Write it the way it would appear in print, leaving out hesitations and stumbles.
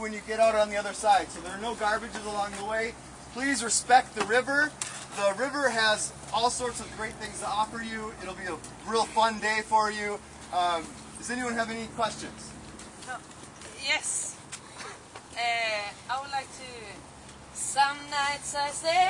when you get out on the other side. So there are no garbages along the way. Please respect the river. The river has all sorts of great things to offer you. It'll be a real fun day for you. Does anyone have any questions? No. Yes. I would like to. Some nights I say